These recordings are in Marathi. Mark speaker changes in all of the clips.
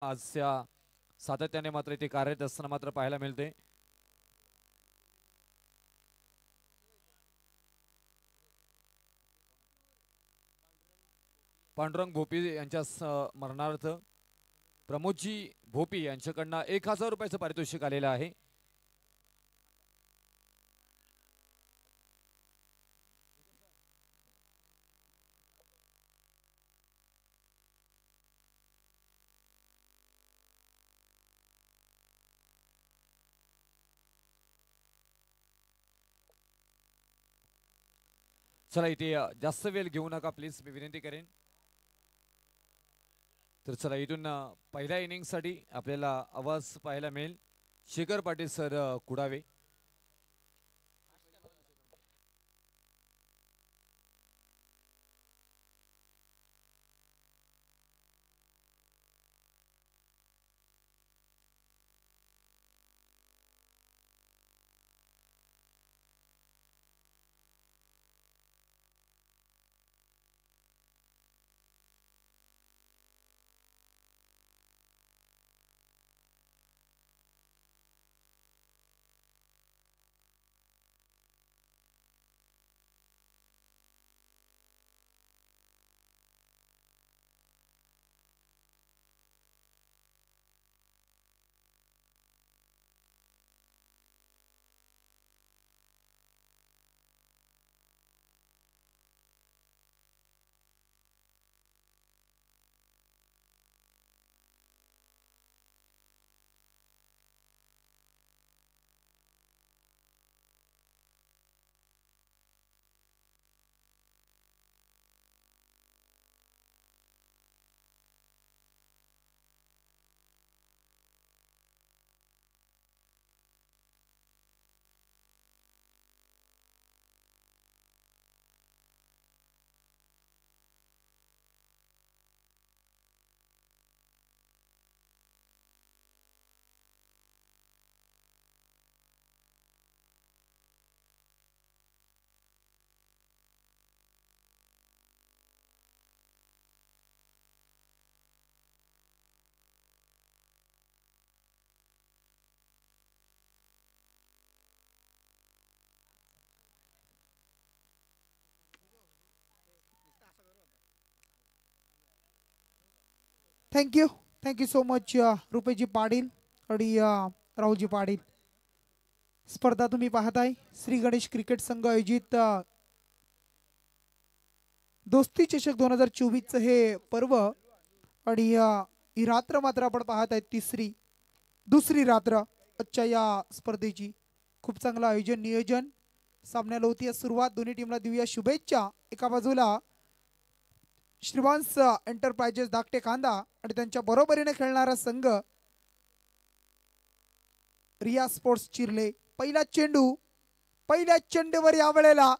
Speaker 1: आजच्या सातत्याने मात्र इथे कार्यरत असताना मात्र पाहायला मिळते. पांडुरंग भोपी यांच्या स्मरणार्थ प्रमोदजी भोपी यांच्याकडनं 1000 रुपयाचं पारितोषिक आलेलं आहे. चला इथे जास्त वेळ घेऊ नका प्लीज, मी विनंती करेन. तर चला इथून पहिल्या इनिंगसाठी आपल्याला आवाज पाहायला मिळेल. शेखर पाटील सर कुडावे.
Speaker 2: थँक्यू सो मच रुपेजी पाटील आणि राहुलजी पाटील. स्पर्धा तुम्ही पाहताय श्री गणेश क्रिकेट संघ आयोजित दोस्ती चषक 2024 हे पर्व. आणि ही रात्र मात्र आपण पाहत आहे दुसरी रात्र आजच्या या स्पर्धेची. खूप चांगलं आयोजन नियोजन. सामन्याला होती सुरुवात. दोन्ही टीमला देऊया शुभेच्छा. एका बाजूला श्रीवांस एंटरप्राइजेस धाकटे कांदा आणि त्यांच्या बरोबरीने खेळणारा संघ रिया स्पोर्ट्स चिर्ले. पहिल्या चेंडूवर यावेळेला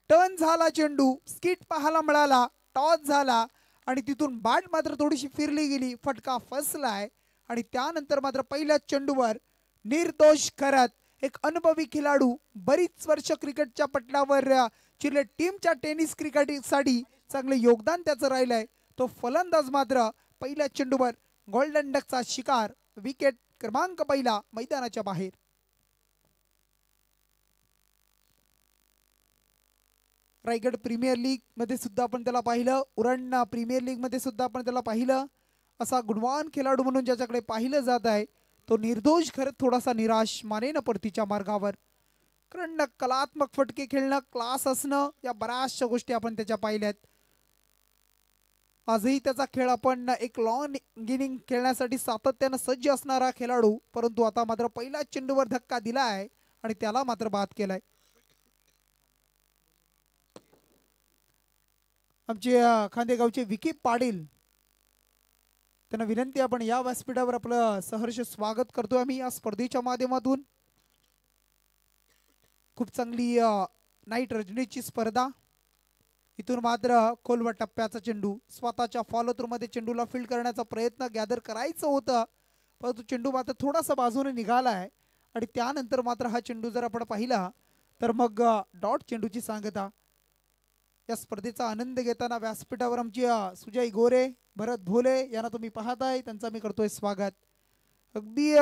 Speaker 2: टर्न झाला चेंडू. स्किट पाहायला मिळाला. टॉस झाला आणि तिथून बॅट मात्र थोडीशी फिरली गेली. फटका फसलाय आणि त्यानंतर मात्र पहिल्या चेंडूवर निर्दोष करत एक अनुभवी खेळाडू, बरीच वर्ष क्रिकेटच्या पटलावर चिर्ले टीमच्या टेनिस क्रिकेटसाठी चांगले योगदान त्याचं राहिलंय, तो फलंदाज मात्र पहिल्या चेंडूवर गोल्डन डकचा शिकार. विकेट क्रमांक पहिला मैदानाच्या बाहेर. रायगड प्रीमियर लीग मध्ये सुद्धा आपण त्याला पाहिलं. उरण प्रीमियर लीग मध्ये सुद्धा आपण त्याला पाहिलं. असा गुणवान खेळाडू म्हणून ज्याच्याकडे पाहिलं जात आहे तो निर्दोष खरंच थोडासा निराश मानेन परतीच्या मार्गावर. कारण कलात्मक फटके खेळणं, क्लास असणं, या बऱ्याचशा गोष्टी आपण त्याच्या पाहिल्यात. आजही त्याचा खेळ आपण एक लॉंग इनिंग खेळण्यासाठी सातत्यानं सज्ज असणारा खेळाडू, परंतु आता मात्र पहिल्या चेंडूवर धक्का दिलाय आणि त्याला मात्र बाद केलाय. आमचे खांदेगावचे विकी पाटील, त्यांना विनंती आपण या व्यासपीठावर आपलं सहर्ष स्वागत करतोय आम्ही या स्पर्धेच्या माध्यमातून. खूप चांगली नाईट रजनीची स्पर्धा. इथून मात्र खोलवर टप्प्याचा चेंडू स्वतःच्या फॉलो थ्रू मध्ये चेंडूला फील्ड करण्याचा प्रयत्न गॅदर करायचं होतं, परंतु चेंडू मात्र थोडासा बाजूने निघालाय आणि त्यानंतर मात्र हा चेंडू जर आपण पाहिला तर मग डॉट चेंडूची सांगता. या स्पर्धेचा आनंद घेताना व्यासपीठावर आमची सुजय गोरे, भरत भोले यांना तुम्ही पाहताय, त्यांचा मी करतोय स्वागत. अगदी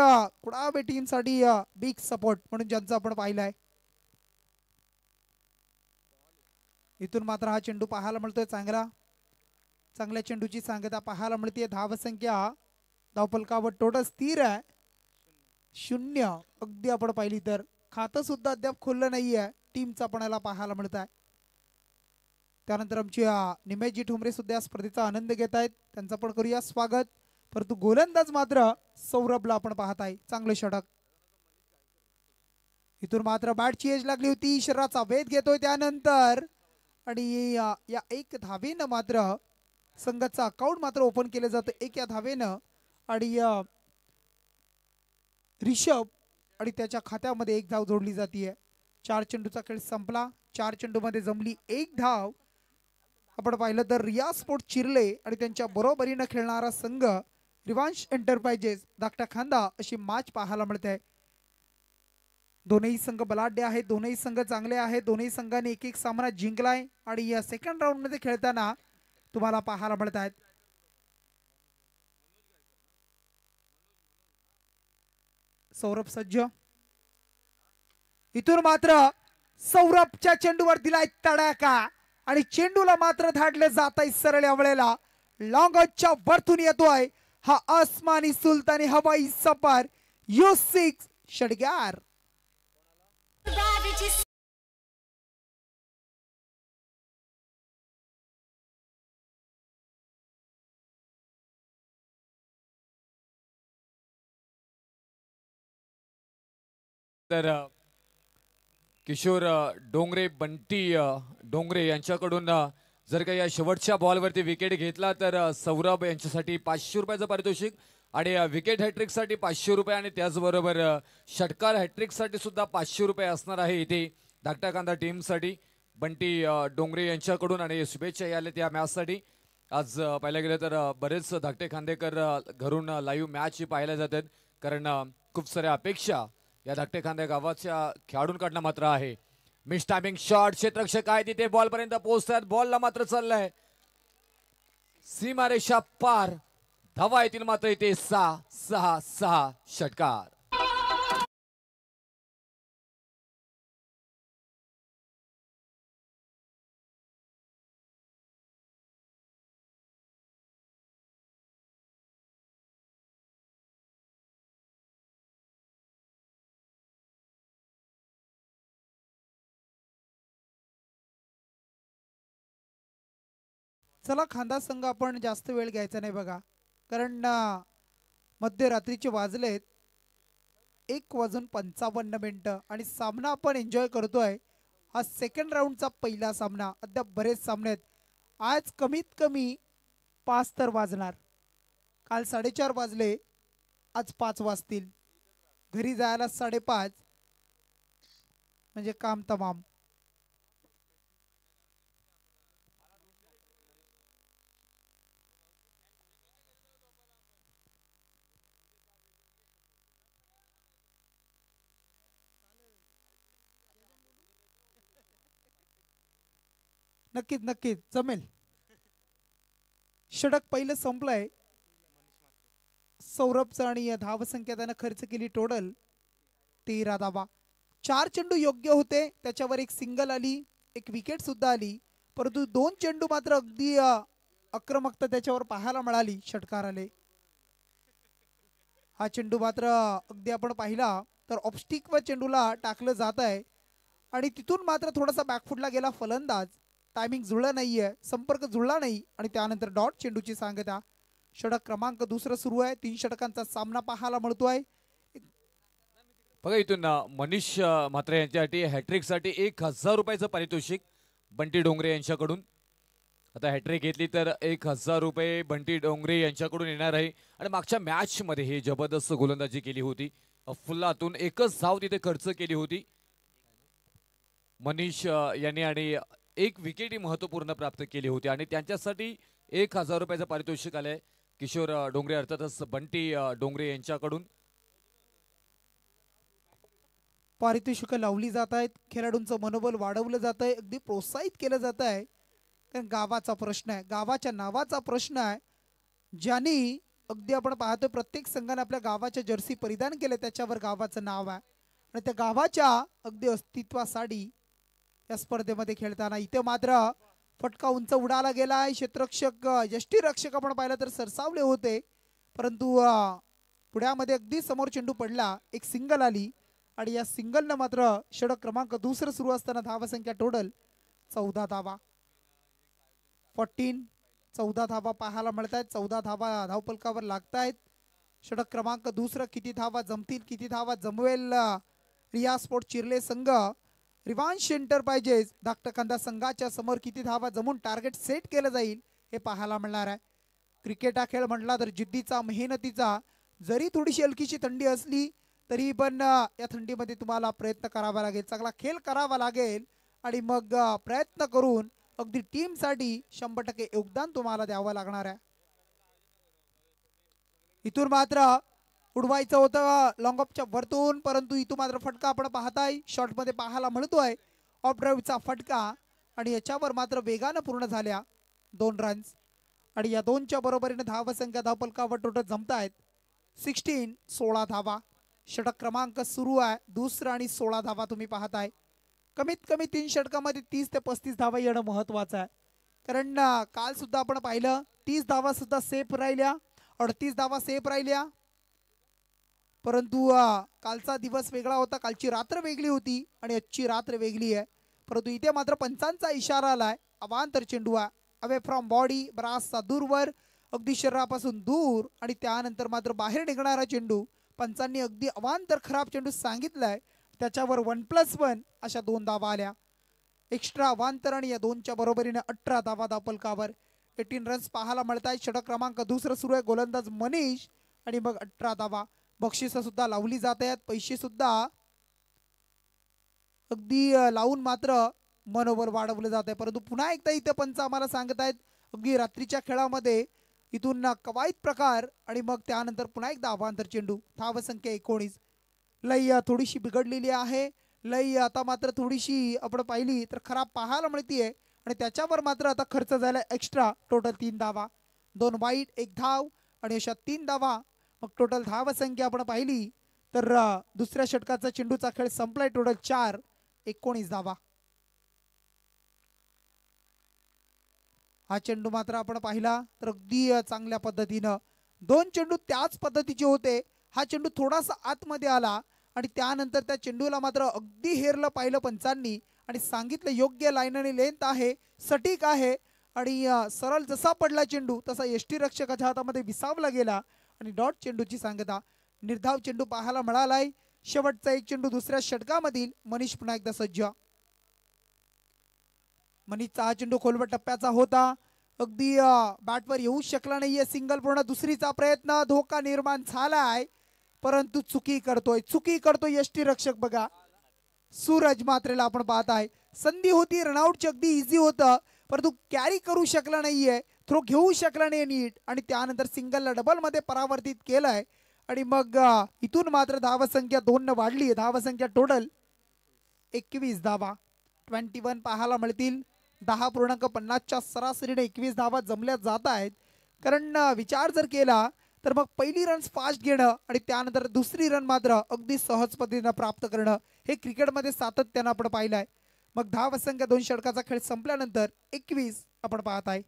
Speaker 2: कुडाळ टीमसाठी बिग सपोर्ट म्हणून ज्यांचा आपण पाहिलाय. इथून मात्र हा चेंडू पाहायला मिळतोय चांगल्या चेंडूची सांगता पाहायला मिळते. धावसंख्या धावफलकावर टोटल स्थिर आहे 0. अगदी आपण पाहिली तर खातं सुद्धा अद्याप खोललं नाहीये टीमचं आपल्याला पाहायला मिळत आहे. त्यानंतर आमची निमेशजी ठोंबरे सुद्धा स्पर्धेचा आनंद घेत आहेत, त्यांचं पण करूया स्वागत. परंतु गोलंदाज मात्र सौरभला आपण पाहताय, चांगलं षटक. इथून मात्र बॅटची एज लागली होती, शरीराचा वेध घेतोय त्यानंतर आणि या एक धावेनं मात्र संघाचं अकाउंट मात्र ओपन केलं जातं 1 या धावेनं. आणि रिषभ आणि त्याच्या खात्यामध्ये 1 धाव जोडली जाते. 4 चेंडूचा खेळ संपला, 4 चेंडूमध्ये जमली 1 धाव. आपण पाहिलं तर रिया स्पोर्ट्स चिर्ले आणि त्यांच्या बरोबरीनं खेळणारा संघ रिवांश एंटरप्राइजेस धाकटा खांदा अशी मॅच पाहायला मिळते. दोनही संघ बलाढ्य आहेत, दोनही संघ चांगले आहेत, दोनही संघांनी एक सामना जिंकलाय आणि या सेकंड राऊंड मध्ये खेळताना तुम्हाला पाहायला मिळत आहेत. सौरभ सज्ज, इथून मात्र सौरभच्या चेंडूवर दिलाय तडाखा आणि चेंडूला मात्र धाडलं जात आहे सरळ. या वेळेला लॉंगच्या वरतून येतोय हा आसमानी सुलतानी हवाई सफर U6 षडगार.
Speaker 1: तर किशोर डोंगरे, बंटी डोंगरे यांच्याकडून जर का या शेवटच्या बॉलवरती विकेट घेतला तर सौरभ यांच्यासाठी 500 रुपयाचं पारितोषिक आणि विकेट हॅट्रिक साठी 500 रुपये आणि त्याचबरोबर षटकार हॅट्रिक साठी सुद्धा 500 रुपये असणार आहे इथे धाकटा कांदा टीम साठी. बंटी डोंगरे यांच्याकडून आणि शुभेच्छा यायला त्या मॅच साठी. आज पाहायला गेलं तर बरेच धाकटे खांदेकर घरून लाईव्ह मॅच पाहायला जातात, कारण खूप साऱ्या अपेक्षा या धाकटे खांदे गावाच्या खेळाडूंकडनं मात्र आहे. मिस टायमिंग शॉट, क्षेत्ररक्षक आहे तिथे बॉल पर्यंत पोहोचतात, बॉलला मात्र चाललाय सीमारेषा पार. धावा येतील मात्र इथे 6-6-6 षटकार.
Speaker 2: चला खांदा संघ आपण जास्त वेळ घ्यायचा नाही बघा, कारण मध्यरात्रीचे वाजलेत 1:55 आणि सामना आपण एन्जॉय करतोय. हा सेकंड राऊंडचा पहिला सामना, अद्याप बरेच सामने आहेत. आज कमीत कमी 5 तर वाजणार. काल 4:30 वाजले, आज 5 वाजतील. घरी जायला 5:30 म्हणजे काम तमाम. नक्कीच नक्कीच जमेल. षटक पहिलं संपलंय सौरभचं आणि धावसंख्या त्यानं खर्च केली टोटल 13 धावा. 4 चेंडू योग्य होते, त्याच्यावर एक सिंगल आली, एक विकेट सुद्धा आली, परंतु 2 चेंडू मात्र अगदी आक्रमकता त्याच्यावर पाहायला मिळाली, षटकार आले. हा चेंडू मात्र अगदी आपण पाहिला तर ऑफस्टिक व चेंडूला टाकलं जात आहे आणि तिथून मात्र थोडासा बॅकफुटला गेला फलंदाज. टायमिंग जुळला नाहीये, संपर्क जुळला नाही आणि त्यानंतर डॉट चेंडूची सांगता. षटक क्रमांक 2 सुरू आहे, 3 षटकांचा सामना पाहायला मिळतोय.
Speaker 1: बघा इथून मनीष मात्र यांच्यासाठी हॅट्रिक साठी 1000 रुपयाचं पारितोषिक बंटी डोंगरे यांच्याकडून. आता हॅट्रिक घेतली तर 1000 रुपये बंटी डोंगरे यांच्याकडून येणार आहे. आणि मागच्या मॅच मध्ये हे जबरदस्त गोलंदाजी केली होती, फुल्लातून 1च धाव तिथे खर्च केली होती मनीष यांनी आणि 1 विकेटही महत्वपूर्ण प्राप्त केली होती आणि त्यांच्यासाठी 1000 रुपयाचं पारितोषिक आलंय किशोर डोंगरे अर्थातच बंटी डोंगरे यांच्याकडून.
Speaker 2: पारितोषिक लावली जात आहेत, खेळाडूंचं मनोबल वाढवलं जात आहे, अगदी प्रोत्साहित केलं जात आहे कारण गावाचा प्रश्न आहे, गावाच्या नावाचा प्रश्न आहे. ज्यांनी अगदी आपण पाहतोय प्रत्येक संघाने आपल्या गावाच्या जर्सी परिधान केले, त्याच्यावर गावाचं नाव आहे आणि त्या गावाच्या अगदी अस्तित्वासाठी या स्पर्धेमध्ये खेळताना इथे मात्र फटका उंच उडाला गेला आहे. क्षेत्ररक्षक यष्टीरक्षक आपण पाहिलं तर सरसावले होते, परंतु पुढ्यामध्ये अगदी समोर चेंडू पडला, एक सिंगल आली आणि या सिंगलनं मात्र षटक क्रमांक दुसरं सुरू असताना धावसंख्या टोटल 14 धावा. 14 धावा पाहायला मिळत आहेत. 14 धावा धावपलकावर लागतायत. षटक क्रमांक दुसरं किती धावा जमतील, किती धावा जमवेल रिया स्पोर्ट चिर्ले संघ. रिवांश एंटरप्राइजेस धाकटखांदा संघाच्या समोर किती धावा जमून टार्गेट सेट केलं जाईल हे पाहायला मिळणार आहे. क्रिकेट हा खेळ म्हटला तर जिद्दीचा, मेहनतीचा. जरी थोडीशी हलकीची थंडी असली तरी पण या थंडीमध्ये तुम्हाला प्रयत्न करावा लागेल, चांगला खेळ करावा लागेल आणि मग प्रयत्न करून अगदी टीमसाठी 100% योगदान तुम्हाला द्यावं लागणार आहे. इथून मात्र उडवायचं होतं लॉंग ऑफच्या वरतून, परंतु इथून मात्र फटका आपण पाहताय शॉर्टमध्ये पाहायला मिळतोय. ऑफ ड्राईव्हचा फटका आणि याच्यावर मात्र वेगानं पूर्ण झाल्या 2 रन्स आणि या 2च्या बरोबरीने धावसंख्या धावपलकावर टोटल जमतायत 16 धावा. षटक क्रमांक सुरू आहे दुसरा आणि 16 धावा तुम्ही पाहताय. कमीत कमी 3 षटकामध्ये 30 ते 35 धावा येणं महत्वाचं आहे, कारण काल सुद्धा आपण पाहिलं 30 धावा सुद्धा सेफ राहिल्या, 38 धावा सेफ राहिल्या, परंतु कालचा दिवस वेगळा होता, कालची रात्र वेगळी होती आणि आजची रात्र वेगळी आहे. परंतु इथे मात्र पंचांचा इशारा आलाय, अवांतर चेंडू आहे, अवे फ्रॉम बॉडी, बराचसा दूरवर, अगदी शरीरापासून दूर आणि त्यानंतर मात्र बाहेर निघणारा चेंडू. पंचांनी अगदी अवांतर खराब चेंडू सांगितलाय, त्याच्यावर 1+1 अशा 2 धावा आल्या. एक्स्ट्रा अवांतर आणि या 2च्या बरोबरीने 18 धावा धावपलकावर 18 रन्स पाहायला मिळत आहेत. षटक क्रमांक दुसरं सुरू आहे, गोलंदाज मनीष आणि मग 18 धावा. बक्षिसं सुद्धा लावली जात आहेत, पैसे सुद्धा अगदी लावून मात्र मनोबल वाढवलं जात आहे. परंतु पुन्हा एकदा इथे पंच आम्हाला सांगत आहेत अगदी रात्रीच्या खेळामध्ये इथून कवायत प्रकार आणि मग त्यानंतर पुन्हा एकदा अवांतर चेंडू. धावसंख्या 19. लय थोडीशी बिघडलेली आहे, लय आता मात्र थोडीशी आपण पाहिली तर खराब पाहायला मिळतीये आणि त्याच्यावर मात्र आता खर्च झाला एक्स्ट्रा. टोटल 3 धावा, 2 वाईट 1 धाव आणि अशा 3 धावा. मग टोटल धावसंख्या आपण पाहिली तर दुसऱ्या षटकाचा चेंडूचा खेळ संपलाय. टोटल 4 19 धावा. हा चेंडू मात्र आपण पाहिला तर अगदी चांगल्या पद्धतीनं 2 चेंडू त्याच पद्धतीचे होते. हा चेंडू थोडासा आतमध्ये आला आणि त्यानंतर त्या चेंडूला मात्र अगदी हेरलं पाहिलं पंचांनी आणि सांगितलं योग्य लाईन आणि लेंथ आहे, सटीक आहे आणि सरळ जसा पडला चेंडू तसा यष्टीरक्षकाच्या हातामध्ये विसावला गेला आणि डॉट चेंडूची सांगता. निर्धाव चेंडू पाहायला मिळालाय. शेवटचा एक चेंडू दुसऱ्या षटकामधील. मनीष पुन्हा एकदा सज्ज. मनीषचा हा चेंडू खोलवर टप्प्याचा होता, अगदी बॅटवर येऊ शकला नाहीये. सिंगल पूर्ण दुसरीचा प्रयत्न, धोका निर्माण झालाय परंतु चुकी करतोय यष्टीरक्षक. बघा सूरज मात्रेला आपण पाहताय, संधी होती रनआउटची, अगदी इझी होतं परंतु कॅरी करू शकला नाहीये, थ्रो घेऊ शकला नाही नीट आणि त्यानंतर सिंगलला डबल मध्ये परावर्तित केलंय आणि मग इथून मात्र धावसंख्या 2 न वाढली. धावसंख्या टोटल 21 धावा. 21 पाहायला मिळतील. 10.50च्या सरासरीने 21 धावा जमल्या जात आहेत. कारण विचार जर केला तर मग पहिली रन्स फास्ट घेणं आणि त्यानंतर दुसरी रन मात्र अगदी सहज पद्धतीनं प्राप्त करणं हे क्रिकेटमध्ये सातत्यानं आपण पाहिलं आहे. मग धावसंख्या 2 षटकाचा खेळ संपल्यानंतर 21 आपण पाहत आहे.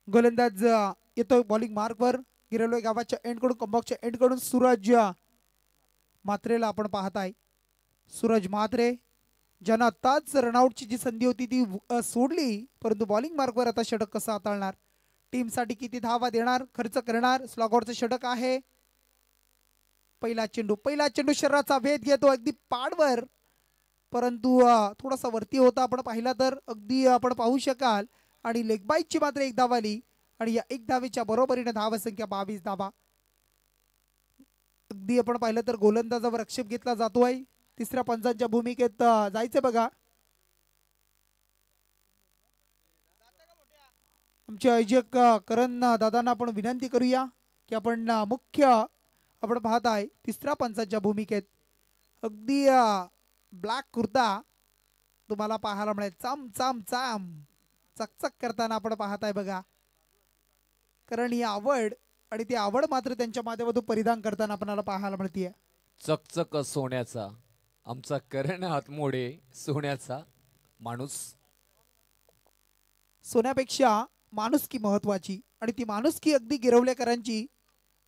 Speaker 2: गोलंदाज येतोय बॉलिंग मार्कवर. गिरलोय गावाच्या एंडकडून, कंबॉक्सच्या एंडकडून सूरज मात्रेला आपण पाहताय. सूरज मात्रे ज्यानं आताच रनआउटची जी संधी होती ती सोडली, परंतु बॉलिंग मार्कवर आता षटक कसं हाताळणार, टीमसाठी किती धावा देणार, खर्च करणार. स्लॉगआउटचं षटक आहे. पहिला चेंडू शरीराचा भेद घेतो अगदी पाडवर, परंतु थोडासा वरती होता आपण पाहिला तर अगदी आपण पाहू शकाल. आणि लेग बाईटची मात्र 1 धाव आली आणि या 1 धावेच्या बरोबरीने धावसंख्या 22 धावा. अगदी आपण पाहिलं तर गोलंदाजावर आक्षेप घेतला जातोय. तिसऱ्या पंचांच्या भूमिकेत जायचे बघा. आमचे आयोजक करण दादांना आपण विनंती करूया की आपण मुख्य आपण पाहत आहे तिसऱ्या पंचांच्या भूमिकेत अगदी ब्लॅक कुर्ता तुम्हाला पाहायला मिळेल. चाम चाम चाम चकचक करताना आपण पाहत आहे बघा. कारण ही आवड आणि ती आवड मात्र त्यांच्या माध्यमातून परिधान करताना आपल्याला पाहायला मिळते.
Speaker 1: चकचक सोन्याचा आमचा करण हातमोडे सोन्याचा माणूस.
Speaker 2: सोन्यापेक्षा माणुसकी महत्वाची आणि ती माणुसकी अगदी गिरवलेकरांची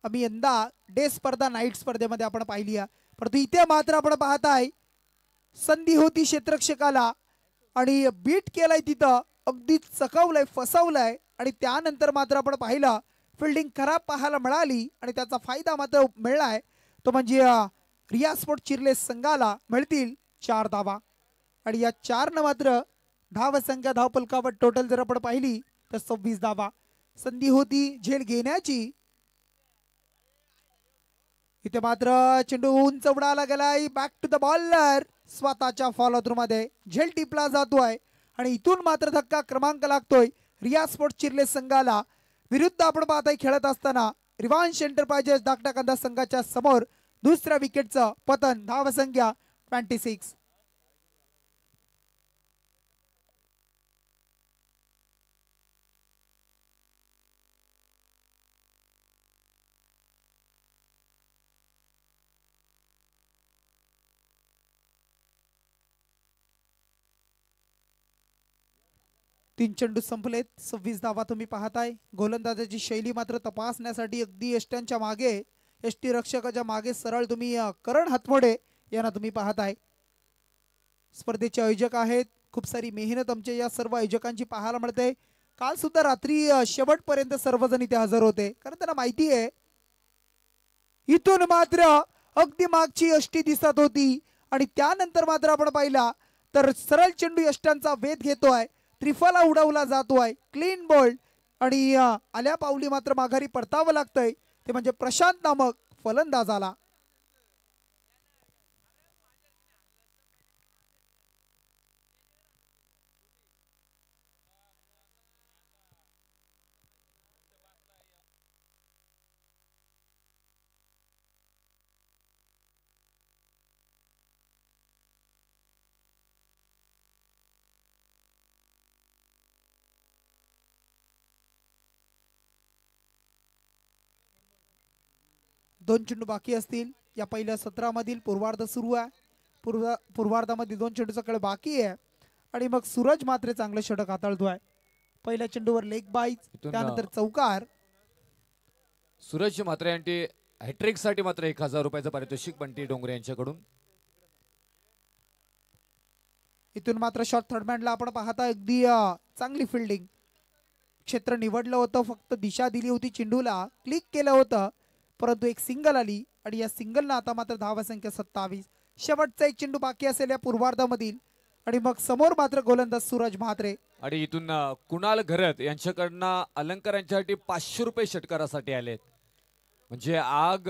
Speaker 2: आम्ही यंदा डे स्पर्धा नाईट स्पर्धेमध्ये आपण पाहिली आहे. परंतु इथे मात्र आपण पाहताय संधी होती क्षेत्ररक्षकाला आणि बीट केलाय तिथं अगदी चकवलंय फसवलंय आणि त्यानंतर मात्र आपण पाहिलं फिल्डिंग खराब पाहायला मिळाली आणि त्याचा फायदा मात्र मिळालाय. तो म्हणजे रिया स्पोर्ट चिर्ले संघाला मिळतील 4 धावा आणि या 4 मात्र धावसंख्या धावपलकावर टोटल जर आपण पाहिली तर 26 धावा. संधी होती झेल घेण्याची. इथे मात्र चेंडू उंच उडाला गेलाय. बॅक टू द बॉलर स्वतःच्या फॉलो थ्रू मध्ये झेल टिपला जातोय आणि इथून मात्र धक्का क्रमांक लागतोय रिया स्पोर्ट चिर्ले संघाला. विरुद्ध आपण पाहताय खेळत असताना रिवांश एंटरप्राइजेस धाकटा कांदा संघाच्या समोर दुसऱ्या विकेटचं पतन. धावसंख्या 26. तीन चेंडू संपलेत. 26 धावा तुम्ही पाहताय. गोलंदाजाची शैली मात्र तपासण्यासाठी अगदी यष्ट्यांच्या मागे यष्टी रक्षकाच्या मागे सरळ तुम्ही करण हातमोडे यांना तुम्ही पाहताय. स्पर्धेचे आयोजक आहेत. खूप सारी मेहनत आमच्या या सर्व आयोजकांची पाहायला मिळते. काल सुद्धा रात्री शेवटपर्यंत सर्वजण इथे हजर होते कारण त्यांना माहिती आहे इथून मात्र अगदी मागची यष्टी दिसत होती आणि त्यानंतर मात्र आपण पाहिला तर सरळ चेंडू यष्ट्यांचा वेध घेतोय. त्रिफला उडवला जातोय. क्लीन बोल्ड आणि आल्या पावली मात्र माघारी परतावं लागतंय ते म्हणजे प्रशांत नामक फलंदाजाला. दोन चेंडू बाकी असतील. या पहिल्या 17 मधील पूर्वार्ध सुरू आहे. पूर्वार्धामध्ये 2 चेंडूचा खेळ बाकी आहे आणि मग सूरज मात्र चांगलं षटक हाताळतोय. पहिल्या चेंडूवर लेग बाईज त्यानंतर चौकार.
Speaker 1: सूरज मात्र यांची हॅट्रिक साठी मात्र 1000 रुपयाचं पारितोषिक बंटी डोंगरे यांच्याकडून.
Speaker 2: इथून मात्र शॉर्ट थर्डमॅनला आपण पाहता अगदी चांगली फिल्डिंग. क्षेत्र निवडलं होतं फक्त दिशा दिली होती चेंडूला क्लिक केलं होतं परंतु एक सिंगल आली आणि या सिंगलनं आता मात्र धावसंख्या 27. शेवटचा एक चेंडू बाकी असेल या पूर्वार्धामधील आणि मग समोर मात्र गोलंदाज सूरज म्हात्रे.
Speaker 1: आणि इथून कुणाल घरत यांच्याकडनं अलंकारांच्यासाठी 500 रुपये षटकारासाठी आलेत. म्हणजे आग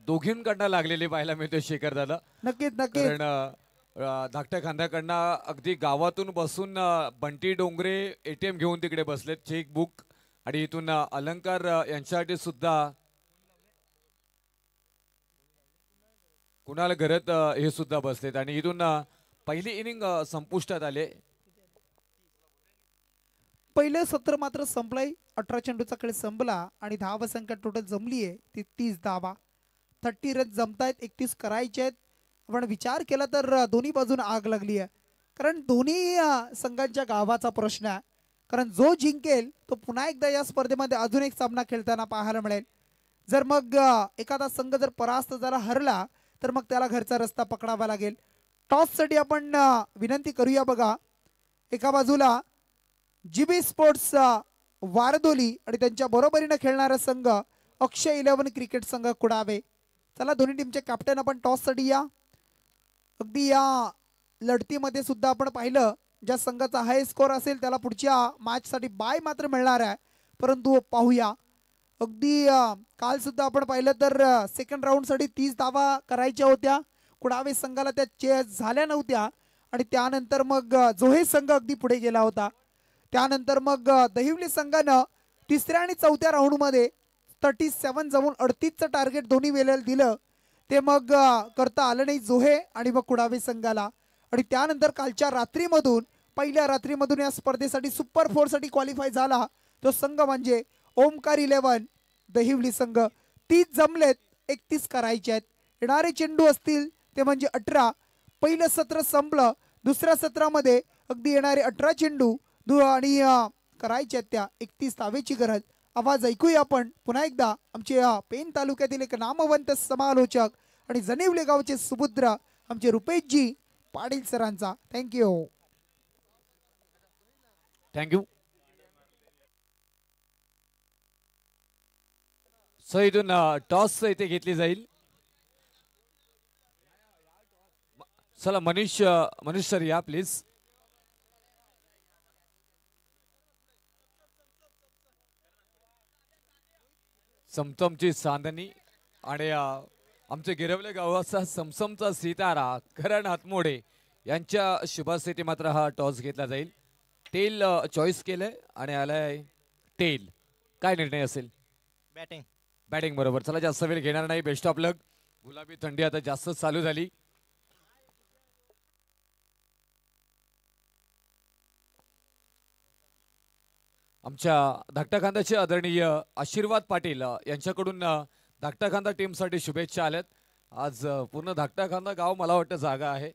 Speaker 1: दोघींकडनं लागलेली पाहायला मिळते शेखर दादा.
Speaker 2: नक्कीच नक्कीच.
Speaker 1: कारण धाकट्या खांद्याकडनं अगदी गावातून बसून बंटी डोंगरे ATM घेऊन तिकडे बसलेत चेकबुक आणि इथून अलंकार यांच्यासाठी सुद्धा कुणाल घरत हे सुद्धा बसलेत आणि इथून पहिली इनिंग संपुष्टात आले.
Speaker 2: पहिले सत्र मात्र संपलंय. 18 चेंडूचा खेळ संपला आणि धावसंख्या टोटल जमली आहे ती 30 धावा. 30 रन जमतायत. 31 करायचे आहेत. आपण विचार केला तर दोन्ही बाजून आग लागली आहे कारण दोन्ही संघांच्या गावाचा प्रश्न आहे. कारण जो जिंकेल तो पुन्हा एकदा या स्पर्धेमध्ये अजून एक सामना खेळताना पाहायला मिळेल. जर मग एखादा संघ जर परास्त जरा हरला तर मग त्याला घरचा रस्ता पकडावा लागेल. टॉससाठी आपण विनंती करूया बघा. एका बाजूला GB स्पोर्ट्स वारदोली आणि त्यांच्या बरोबरीने खेळणारा संघ अक्षय 11 क्रिकेट संघ कुडावे. चला दोन्ही टीमचे कॅप्टन आपण टॉससाठी या. अगदी या लढतीमध्ये सुद्धा आपण पाहिलं ज्या संघाचा हाय स्कोर असेल त्याला पुढच्या मॅचसाठी बाय मात्र मिळणार आहे. परंतु पाहूया अगदी काल सुद्धा आपण पाहिलं तर सेकंड राऊंडसाठी 30 धावा करायच्या होत्या. कुडावे संघाला त्या चेस झाल्या नव्हत्या आणि त्यानंतर मग जोहे संघ अगदी पुढे गेला होता. त्यानंतर मग दहिवली संघानं तिसऱ्या आणि चौथ्या राऊंडमध्ये 37 जमून 38चं टार्गेट दोन्ही वेळेला दिलं. ते मग करता आलं नाही जोहे आणि मग कुडावे संघाला. आणि त्यानंतर कालच्या रात्रीमधून पहिल्या रात्रीमधून या स्पर्धेसाठी सुपर 4साठी क्वालिफाय झाला तो संघ म्हणजे ओमकार 11 दहिवली संघ. 30 जमलेत, 31 करायचे आहेत. येणारे चेंडू असतील ते म्हणजे 18. पहिलं सत्र संपलं, दुसऱ्या सत्रामध्ये अगदी येणारे 18 चेंडू आणि करायचे आहेत त्या 31 धावेची गरज. आवाज ऐकूया आपण पुन्हा एकदा आमचे पेन तालुक्यातील एक नामवंत समालोचक आणि जनिवले गावचे सुपुत्र आमचे रुपेशजी पाटील सरांचा. थँक्यू.
Speaker 1: थँक्यू. सो इथून टॉस इथे घेतली जाईल. चला मनीष सर या प्लीज. समसमची चांदणी आणि आमचे गिरवले गावाचा समसमचा सितारा करण हातमोडे यांच्या शुभास्थिती मात्र हा टॉस घेतला जाईल. टेल चॉईस केलंय आणि आलाय टेल. काय निर्णय असेल?
Speaker 3: बॅटिंग.
Speaker 1: बॅटिंग बरोबर. चला जास्त वेळ घेणार नाही. बेस्ट ऑफ लक. गुलाबी थंडी आता जास्त चालू झाली. आमच्या धाकटा खांदाचे आदरणीय आशीर्वाद पाटील यांच्याकडून धाकटा खांदा टीमसाठी शुभेच्छा आल्यात. आज पूर्ण धाकटा खांदा गाव मला वाटतं जागा आहे.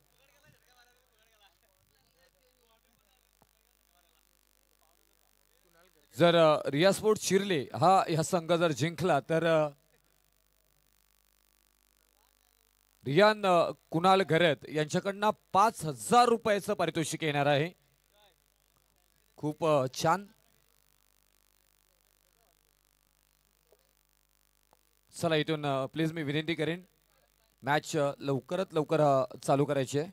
Speaker 1: जर रिया स्पोर्ट्स शिरले हा संघ जर जिंकला तर रियान कुणाल घरत यांच्याकडनं 5,000 रुपयाचं पारितोषिक येणार आहे. खूप छान. चला इथून प्लीज मी विनंती करेन मॅच लवकरात लवकर चालू करायची आहे.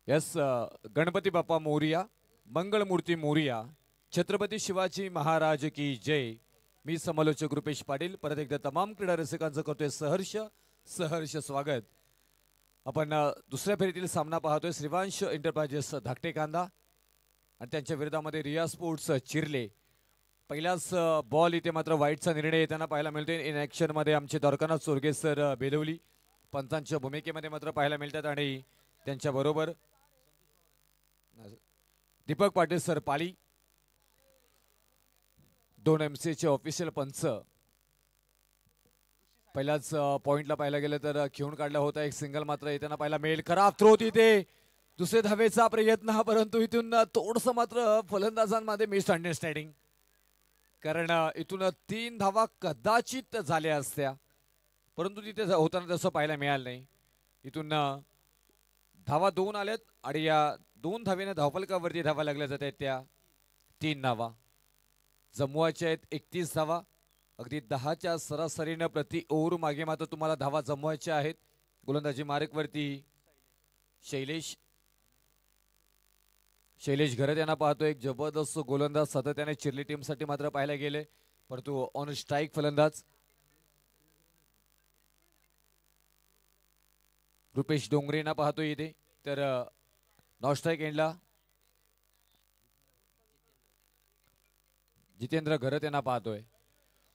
Speaker 1: यस. गणपती बाप्पा मोरिया, मंगळमूर्ती मोरिया, छत्रपती शिवाजी महाराज की जय. मी समालोचक रुपेश पाटील परत एकदा तमाम क्रीडा रसिकांचं करतोय सहर्ष स्वागत. आपण दुसऱ्या फेरीतील सामना पाहतोय श्रीवांश एंटरप्राइजेस धाकटे कांदा आणि त्यांच्या विरोधामध्ये रिया स्पोर्ट्स चिरले. पहिलाच बॉल इथे मात्र वाईटचा निर्णय येताना पाहायला मिळतोय. इन ऍक्शन मध्ये आमचे द्वारकानाथ सोरगे सर बेलवली पंचांच्या भूमिकेमध्ये मात्र पाहायला मिळतात आणि त्यांच्या बरोबर दीपक पाटील सर पाली, 2 MCAचे ऑफिशियल पंच. पहिल्याच पॉइंटला पाहायला गेलं तर खेळून काढला होता. एक सिंगल मात्र येताना पाहायला मिळेल. खराब थ्रो तिथे दुसरे धावेचा प्रयत्न परंतु इथून थोडस मात्र फलंदाजांमध्ये मिस अंडरस्टँडिंग. कारण इथून 3 धावा कदाचित झाल्या असत्या परंतु तिथे होताना तसं पाहायला मिळालं नाही. इथून धावा 2 आल्यात आणि या 2 धावेने धावफलकावरती धावा लागल्या जात आहेत. त्या 3 धावा जमवायच्या आहेत. 31 धावा अगदी 10च्या सरासरीनं प्रति ओव्हर मागे मात्र तुम्हाला धावा जमवायच्या आहेत. गोलंदाजी मार्कवरती शैलेश घरत यांना पाहतो. एक जबरदस्त गोलंदाज सातत्याने चिरली टीमसाठी मात्र पाहायला गेले परंतु ऑन स्ट्राईक फलंदाज रुपेश डोंगरे यांना पाहतो इथे. तर नॉन स्ट्राईक एंडला जितेंद्र घरत यांना पाहतोय.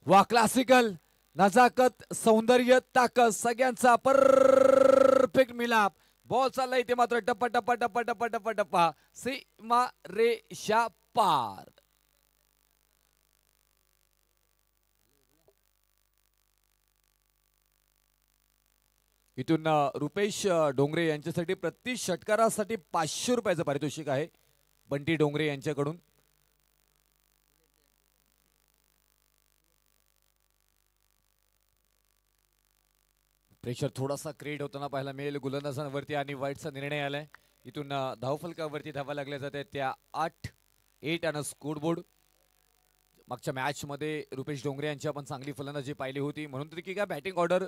Speaker 1: वा क्लासिकल नजाकत सौंदर्य ताकद सगळ्यांचा परफेक्ट मिलाप. बॉल चालला इथे मात्र टप्पा टप्पा टप्पा टप्पा टप्पा टप्पा सीमा रेषा पार. इथून रुपेश डोंगरे यांच्यासाठी प्रति षटकारासाठी 500 रुपयाचं पारितोषिक आहे. बंटी डोंगरे यांच्याकडून. प्रेशर थोडासा क्रिएट होताना पाहायला मिळेल गोलंदाजांवरती आणि वाईटचा निर्णय आलाय. इथून धावफलकावरती धावा लागल्या जातात त्या 8 आणि स्कोरबोर्ड. मागच्या मॅच मध्ये रुपेश डोंगरे यांची आपण चांगली फलंदाजी पाहिली होती, म्हणून तरी की काय बॅटिंग ऑर्डर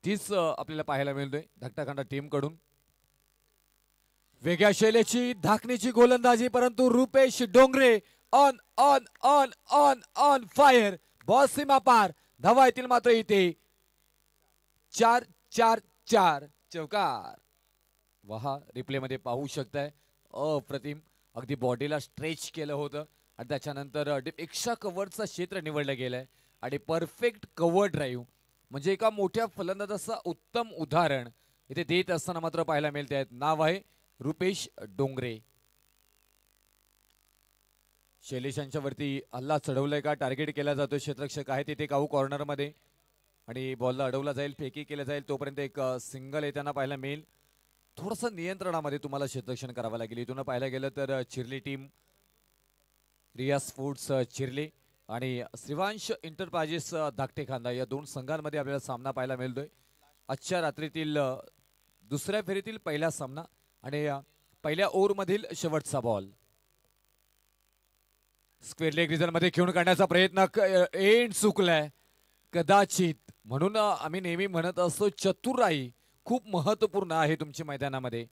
Speaker 1: तीच आपल्याला पाहायला मिळतोय धाकटाखांडा टीम कडून. वेगळ्या शैलीची धाकणीची गोलंदाजी, परंतु Rupesh Dongre on on on on on fire. Ball सीमा पार, धावा येतील मात्र इथे 4-4-4 चौकार. वहा रिप्ले मध्ये पाहू शकताय, अप्रतिम. अगदी बॉडीला स्ट्रेच केलं होतं आणि त्याच्यानंतर एक्स्ट्रा कव्हरचं क्षेत्र निवडलं गेलंय आणि परफेक्ट कव्हर ड्राईव्ह म्हणजे एका मोठ्या फलंदाजाचं उत्तम उदाहरण इथे देत असताना मात्र पाहायला मिळते आहेत. नाव आहे रुपेश डोंगरे. शैलेश यांच्यावरती हल्ला चढवलाय का, टार्गेट केला जातोय. क्षेत्ररक्षक आहे तिथे काऊ कॉर्नर मध्ये आणि बॉलला अडवला जाईल, फेकी केलं जाईल. तोपर्यंत एक सिंगल येताना पाहायला मिळेल. थोडंसं नियंत्रणामध्ये तुम्हाला क्षेत्ररक्षण करावं लागेल. इथून पाहायला गेलं तर चिर्ली टीम, रिया स्पोर्ट्स चिर्ली आणि श्रीवांश इंटरप्राइजेस धाकटे खांदा या दोन संघांमध्ये आपल्याला सामना पाहायला मिळतोय. आजच्या रात्रीतील दुसऱ्या फेरीतील पहिला सामना आणि पहिल्या ओव्हर मधील शेवटचा बॉल. स्क्वेअर लेग रिझन मध्ये खेळून काढण्याचा प्रयत्न, एंड चुकलाय कदाचित. म्हणून आम्ही नेहमी म्हणत असतो चतुराई खूप महत्वपूर्ण आहे तुमच्या मैदानामध्ये,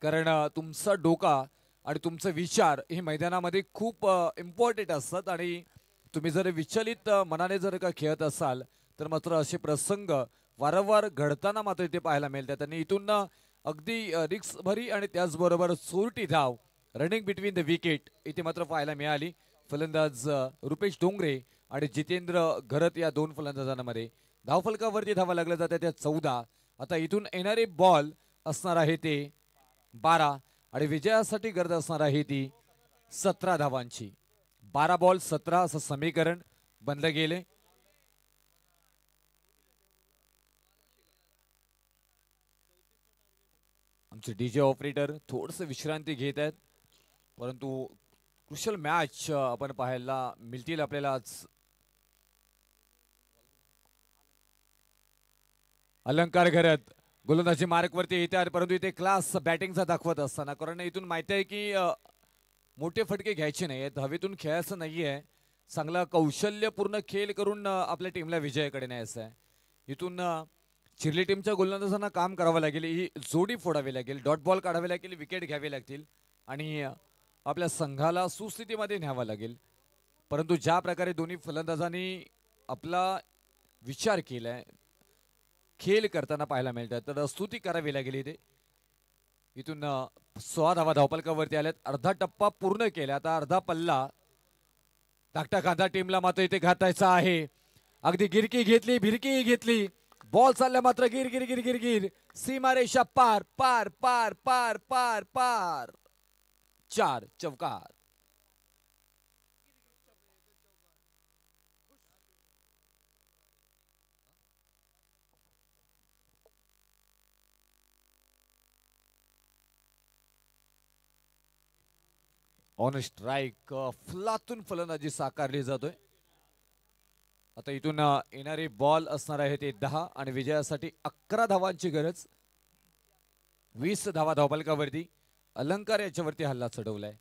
Speaker 1: कारण तुमचा डोका आणि तुमचे विचार हे मैदानामध्ये खूप इम्पॉर्टंट असतात आणि तुम्ही जर विचलित मनाने जर का खेळत असाल तर मात्र असे प्रसंग वारंवार घडताना मात्र इथे पाहायला मिळतात. आणि इथून अगदी रिक्स भरी आणि त्याचबरोबर चोरटी धाव रनिंग बिटवीन द विकेट इथे मात्र पाहायला मिळाली. फलंदाज रुपेश डोंगरे आणि जितेंद्र घरत या दोन फलंदाजांमध्ये धावफलकावरती धावा लागल्या जातात त्या 14. आता इथून येणारे बॉल असणार आहे ते 12 आणि विजयासाठी गरज असणार आहे ती 17 धावांची. 12 बॉल 17 असं समीकरण बनलं गेले. आमचे डीजे ऑपरेटर थोडस विश्रांती घेत आहेत, परंतु क्रुशल मॅच आपण पाहायला मिळतील आपल्याला आज. अलंकार घरत गोलंदाजी मार्क वरती येतात, परंतु इथे क्लास बॅटिंगचा दाखवत असताना, कारण इथून माहिती आहे की मोठे फटके घ्यायचे नाही आहेत, हवेतून खेळायचं नाहीये, चांगला कौशल्यपूर्ण खेळ करून आपल्या टीमला विजयाकडे न्यायचं आहे. इथून चिर्ली टीमच्या गोलंदाजांना काम करावं लागेल, ही जोडी फोडावी लागेल, डॉट बॉल काढावे लागेल, विकेट घ्यावे लागतील आणि आपल्या संघाला सुस्थितीमध्ये न्यावं लागेल. परंतु ज्या प्रकारे दोन्ही फलंदाजांनी आपला विचार केलाय खेळ करताना पाहायला मिळतात, तर स्तुती करावी लागेल इथे. इथून 16 धावा धावपलकावरती आल्यात, अर्धा टप्पा पूर्ण केला, आता अर्धा पल्ला धाकटा खांदा टीमला मात्र इथे घातायचा आहे. अगदी गिरकी घेतली, भिरकी घेतली, बॉल चालला मात्र गिर गिर गिर गिर गिर, सीमारेषा पार पार पार पार पार पार 4 चौकार. ऑन स्ट्राइक फुलातून फलंदाजी साकारली जातोय. आता इथून येणारे बॉल असणार आहे ते 10 आणि विजयासाठी 11 धावांची गरज. 20 धावा धावपलकावरती. अलंकार याच्यावरती हल्ला चढवलाय.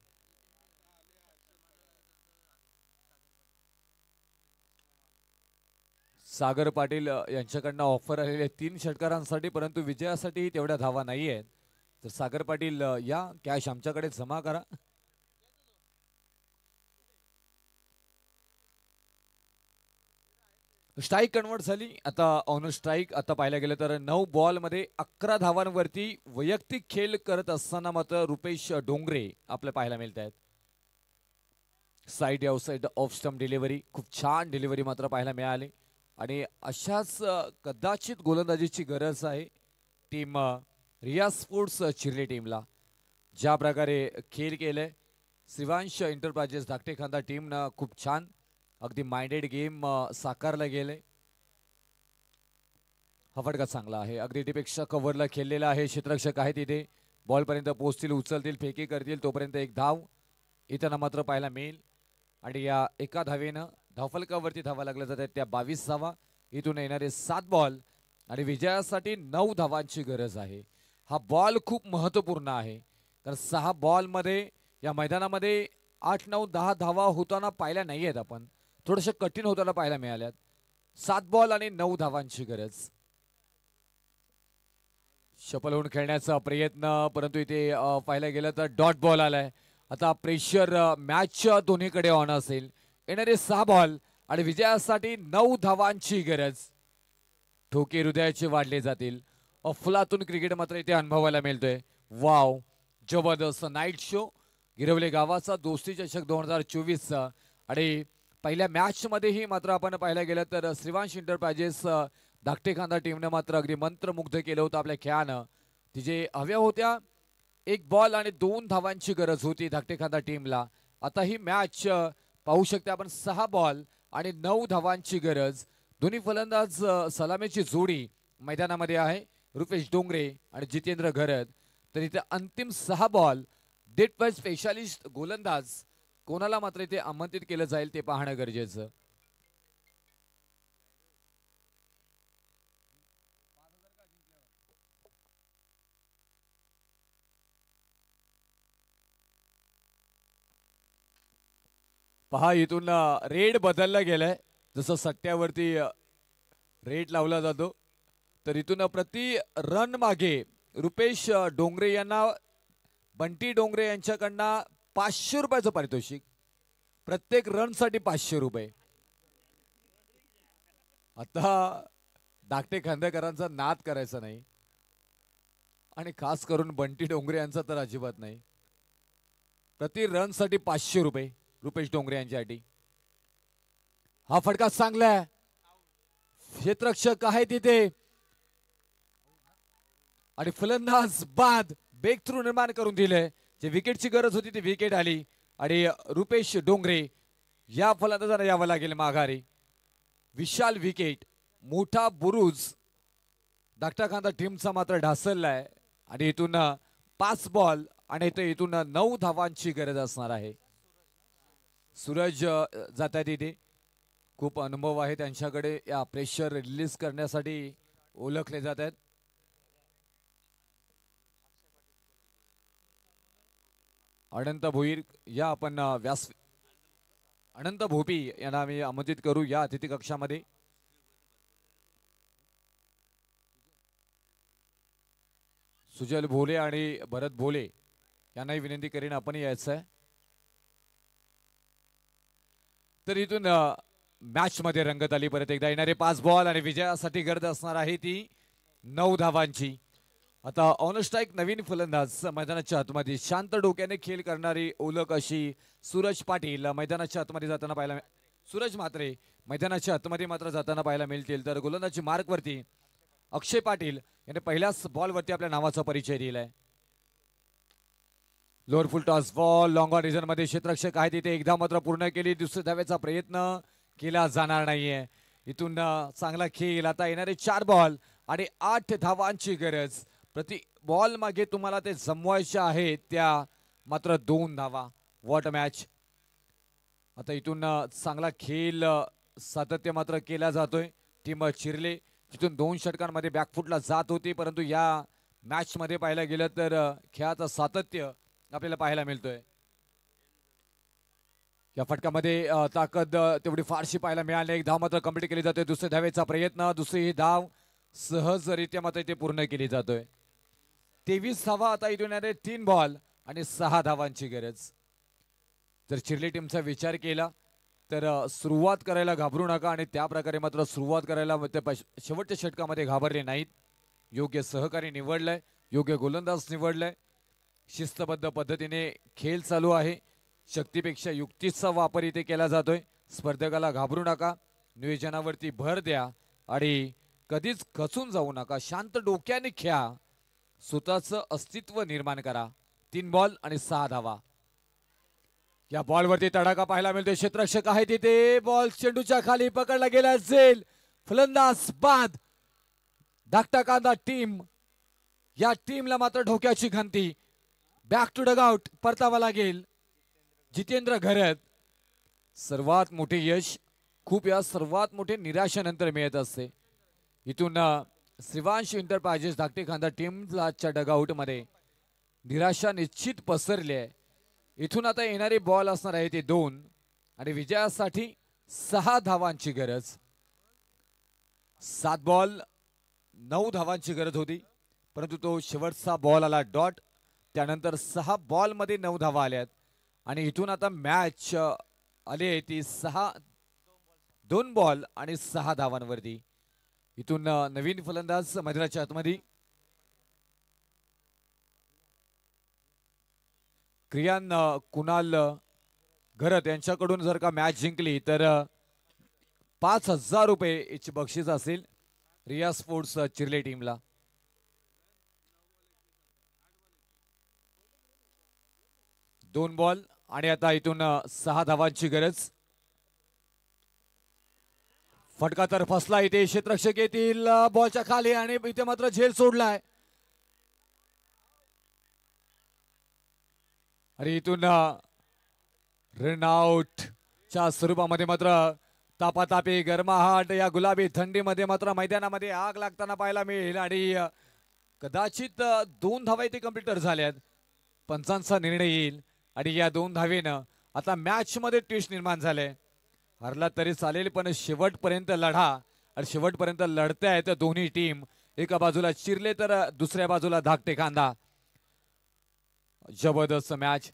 Speaker 1: सागर पाटील यांच्याकडनं ऑफर आलेले 3 षटकारांसाठी, परंतु विजयासाठी तेवढ्या धावा नाही आहेत. तर सागर पाटील या कॅश आमच्याकडे जमा करा. स्ट्राईक कन्वर्ट झाली, आता ऑन स्ट्राईक. आता पाहायला गेलं तर 9 बॉल मध्ये 11 धावांवरती वैयक्तिक खेळ करत असताना मात्र रुपेश डोंगरे आपल्याला पाहायला मिळत आहेत. Side outside off stump delivery, खूप छान डिलिव्हरी मात्र पाहायला मिळाली आणि अशाच कदाचित गोलंदाजीची गरज आहे टीम रिया स्पोर्ट्स चिर्ली टीमला. ज्या प्रकारे खेळ केले श्रीवांश इंटरप्राइजेस धाकटे खांदा टीमनं खूप छान अगदी माइंडेड गेम साकारला गेले. हा फटका चांगला आहे, अगदी डीपेक्षा कव्हरला खेळलेला आहे, क्षेत्ररक्षक आहे तिथे बॉल पर्यंत पोहोचतील, उचलतील, फेकी करतील तोपर्यंत एक धाव इथं मात्र पाहायला मिळेल. आणि या एका धावेनं धावफलकावरती धावा लागल्या जातात त्या 22 धावा. इथून येणारे 7 बॉल आणि विजयासाठी 9 धावांची गरज आहे. हा बॉल खूप महत्वपूर्ण आहे कारण 6 बॉलमध्ये या मैदानामध्ये 8, 9, 10 धावा होताना पाहिल्या नाही आहेत. आपण थोडंसं कठीण होताना पाहायला मिळाल्यात. 7 बॉल आणि 9 धावांची गरज. शफल होऊन खेळण्याचा प्रयत्न, परंतु इथे पाहायला गेलं तर डॉट बॉल आलाय. आता प्रेशर मॅच दोन्हीकडे ऑन असेल. येणारे 6 बॉल आणि विजयासाठी 9 धावांची गरज. ठोके हृदयाचे वाढले जातील. अफलातून क्रिकेट मात्र इथे अनुभवायला मिळतोय. वाव, जबरदस्त नाईट शो. गिरवले गावाचा दोस्ती चषक 2024 आणि पहिल्या मॅच मध्येही मात्र आपण पाहायला गेलं तर श्रीवांश एंटरप्राइजेस धाकटेखांदा टीमने मात्र अगदी मंत्रमुग्ध केलं होतं आपल्या खेळानं. तिचे हव्या होत्या 1 बॉल आणि 2 धावांची गरज होती धाकटेखांदा टीमला. आता ही मॅच पाहू शकता आपण 6 बॉल आणि 9 धावांची गरज. दोन्ही फलंदाज सलामीची जोडी मैदानामध्ये आहे, रुपेश डोंगरे आणि जितेंद्र घरत. तर इथे अंतिम 6 बॉल डेट वाईज स्पेशालिस्ट गोलंदाज कोणाला मात्र इथे आमंत्रित केलं जाईल ते पाहणं गरजेचं. पहा इथून रेड बदलला गेलाय. जसं सट्ट्यावरती रेड लावला जातो तर इथून प्रति रन मागे रुपेश डोंगरे यांना बंटी डोंगरे यांच्याकडनं 500 रुपयाचं पारितोषिक. प्रत्येक रन साठी 500 रुपये. आता धाकटे खांदेकरांचा नाद करायचा नाही आणि खास करून बंटी डोंगरे यांचा तर अजिबात नाही. प्रति रन साठी 500 रुपये रुपेश डोंगरे यांच्यासाठी. हा फटका चांगला आहे. क्षेत्ररक्षक आहे तिथे आणि फलंदाज बाद ब्रेक थ्रू निर्माण करून दिले. जे विकेटची गरज होती ती विकेट आली आणि रुपेश डोंगरे या फलंदाजाला यावं लागेल माघारी. विशाल विकेट, मोठा बुरुज धाकटाखांदा टीमचा मात्र ढासळलाय आणि इथून 5 बॉल आणि इथून 9 धावांची गरज असणार आहे. सूरज जातात तिथे, खूप अनुभव आहे त्यांच्याकडे. या प्रेशर रिलीज करण्यासाठी ओळखले जात आहेत. अनंत भोईर या आपण अनंत भोपी यांना आम्ही आमंत्रित करू या अतिथी कक्षामध्ये. सुजल भोले आणि भरत भोले यांनाही विनंती करीन आपण यायचं आहे. तर इथून मॅच मध्ये रंगत आली परत एकदा. येणारे 5 बॉल आणि विजयासाठी गरज असणार आहे ती 9 धावांची. आता ऑन स्ट्राईक नवीन फलंदाज मैदानाच्या आतमध्ये शांत डोक्याने खेळ करणारी ओळख अशी सूरज पाटील मैदानाच्या आतमध्ये जाताना पाहायला. सूरज म्हात्रे मैदानाच्या आतमध्ये मात्र जाताना पाहायला मिळतील. तर गोलंदाजी मार्क वरती अक्षय पाटील याने पहिल्याच बॉल वरती आपल्या नावाचा परिचय दिलाय. Lower full toss ball long on reason मध्ये क्षेत्ररक्षक आहे तिथे एकदा मात्र पूर्ण केली. दुसऱ्या धावेचा प्रयत्न केला जाणार नाहीये. इथून चांगला खेळ. आता येणारे 4 बॉल आणि 8 धावांची गरज. प्रति बॉल मागे तुम्हाला ते जमवायचे आहेत त्या मात्र 2 धावा. What match. आता इथून चांगला खेळ सातत्य मात्र केला जातोय. टीम चिरले तिथून 2 षटकांमध्ये बॅकफुटला जात होती, परंतु या मॅच मध्ये पाहायला गेलं तर खेळाचं सातत्य आपल्याला पाहायला मिळतोय. या फटकामध्ये ताकद तेवढी फारशी पाहायला मिळाली. 1 धाव मात्र कंप्लीट केली जाते. दुसऱ्या धावेचा प्रयत्न, दुसरी धाव सहजरित्या मात्र इथे पूर्ण केली जातोय. 23 धावा. आता इथून येणारे 3 बॉल आणि 6 धावांची गरज. जर चिरली टीमचा विचार केला तर सुरुवात करायला घाबरू नका आणि त्या प्रकारे मात्र सुरुवात करायला शेवटच्या षटकामध्ये घाबरले नाहीत. योग्य सहकारी निवडलाय, योग्य गोलंदाज निवडलाय. शिस्तबद्ध पद्धतीने खेळ चालू आहे. शक्तीपेक्षा युक्तीचा वापर इथे केला जातोय. स्पर्धकाला घाबरू नका, नियोजनावरती भर द्या आणि कधीच खचून जाऊ नका. शांत डोक्याने खेळा, स्वतःचं अस्तित्व निर्माण करा. 3 बॉल आणि 6 धावा. या बॉलवरती तडाखा पाहायला मिळतोय. क्षेत्ररक्षक आहे तिथे. बॉल चेंडूच्या खाली पकडला गेला असेल. फलंदाज बाद. धाकटा कांदा टीम या टीमला मात्र ढोक्याची घंटी. बॅक टू डगआउट परतावा लागेल. जितेंद्र घरत. सर्वात मोठे यश खूप या सर्वात मोठे निराशेनंतर मिळत असते. इथून श्रीवांश एंटरप्राइजेस धाकटे खांदा टीमच्या डगआउट मध्ये निराशा निश्चित पसरली आहे. इथून आता येणारे बॉल असणार आहे ते 2 आणि विजयासाठी 6 धावांची गरज. 7 बॉल 9 धावांची गरज होती, परंतु तो शेवटचा बॉल आला डॉट. त्यानंतर 6 बॉल मध्ये 9 धावा आल्यात आणि इथून आता मॅच आली ती 2 बॉल आणि 6 धावांवरती. इथून नवीन फलंदाज मैदानाच्या आतमध्ये क्रियान कुणाल घरत यांच्याकडून जर का मॅच जिंकली तर 5,000 रुपये याची बक्षीस असेल रिया स्पोर्ट्स चिर्ले टीमला. दोन बॉल आणि आता इथून 6 धावांची गरज. फटका तर फसला इथे. क्षेत्ररक्षक येतील बॉलच्या खाली आणि इथे मात्र झेल सोडलाय. आणि इथून रनआउट च्या स्वरूपामध्ये मात्र तापातापी गरमाहाट या गुलाबी थंडीमध्ये मात्र मैदानामध्ये आग लागताना पाहायला मिळेल. आणि कदाचित 2 धावा इथे कंप्लीटर झाल्यात. पंचांचा निर्णय येईल आणि या 2 धावेनं आता मॅच मध्ये ट्विस्ट निर्माण झाले. हरला तरी चालेल पण शेवटपर्यंत लढा आणि शेवटपर्यंत लढतायत दोन्ही टीम. एका बाजूला चिर्ले तर दुसऱ्या बाजूला धाकटे खांदा. जबरदस्त मॅच.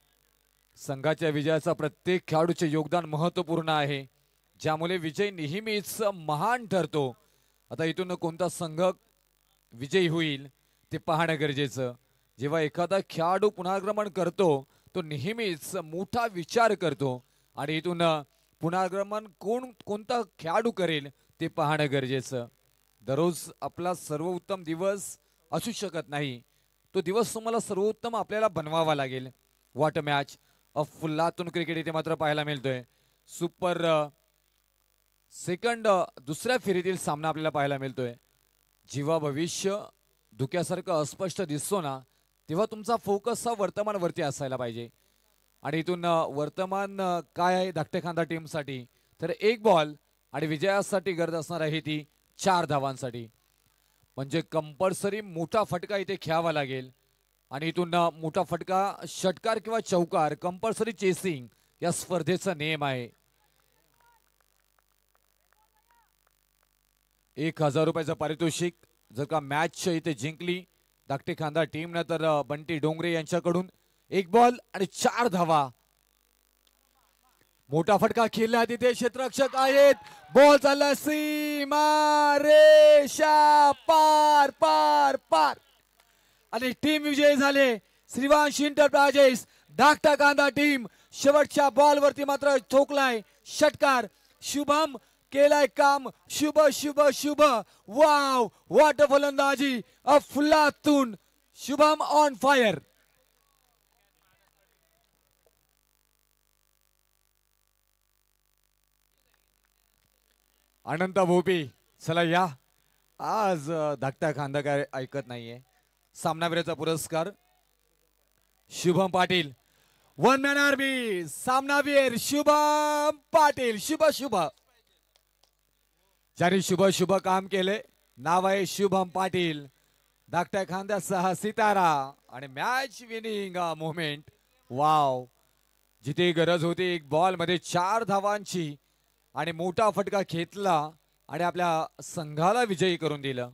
Speaker 1: संघाच्या विजयाचा प्रत्येक खेळाडूचे योगदान महत्वपूर्ण आहे, ज्यामुळे विजय नेहमीच महान ठरतो. आता इथून कोणता संघ विजयी होईल ते पाहणं गरजेचं. जेव्हा एखादा खेळाडू पुनरागमन करतो तो नेहमीच मोठा विचार करतो आणि इथून पुनरागमन कोणता खेळाडू करेल ते पाहणं गरजेचं. दररोज आपला सर्वोत्तम दिवस असू शकत नाही. तो दिवस तुम्हाला सर्वोत्तम आपल्याला बनवावा लागेल. What a match. अफलातून क्रिकेट इथे मात्र पाहायला मिळतोय. सुपर सेकंड दुसऱ्या फेरीतील सामना आपल्याला पाहायला मिळतोय. जेव्हा भविष्य धुक्यासारखं अस्पष्ट दिसतो ना, तेव्हा तुमचा फोकस हा वर्तमानवरती असायला पाहिजे. आणि इथून वर्तमान काय आहे धाकटे खांदा टीमसाठी तर 1 बॉल आणि विजयासाठी गरज असणार आहे ती 4 धावांसाठी. म्हणजे कंपल्सरी मोठा फटका इथे खेळावा लागेल. आणि इथून मोठा फटका षटकार किंवा चौकार कंपल्सरी चेसिंग या स्पर्धेचा नियम आहे. 1,000 रुपयाचं पारितोषिक जर का मॅच इथे जिंकली धाकटे खांदा टीमनं तर बंटी डोंगरे यांच्याकडून 1 बॉल आणि 4 धावा. मोठा फटका खेळला तिथे क्षेत्ररक्षक आहेत. बॉल चालला सीमा रेषा पार पार पार आणि टीम विजयी झाले. श्रीवांश एंटरप्राइजेस धाकटा कांदा टीम शेवटच्या बॉल वरती मात्र ठोकलाय षटकार. शुभम केलाय काम. शुभ शुभ शुभ. वाव व्हॉट अ फलंदाजी. अफलातून. Shubham on fire. अनंत भोपी चला या. आज धाकटा खांदा काय ऐकत नाहीये. सामनावीराचा पुरस्कार शुभम पाटील. 1 मॅन आर्मी सामनावीर शुभम पाटील. शुभ शुभ. ज्याने शुभ शुभ काम केले नाव आहे शुभम पाटील. धाकट्या खांद्यासह सितारा आणि मॅच विनिंग मोमेंट. वाव. जिथे गरज होती 1 बॉल मध्ये 4 धावांची आणि मोठा फटका घेतला आणि आपल्या संघाला विजयी करून दिलं.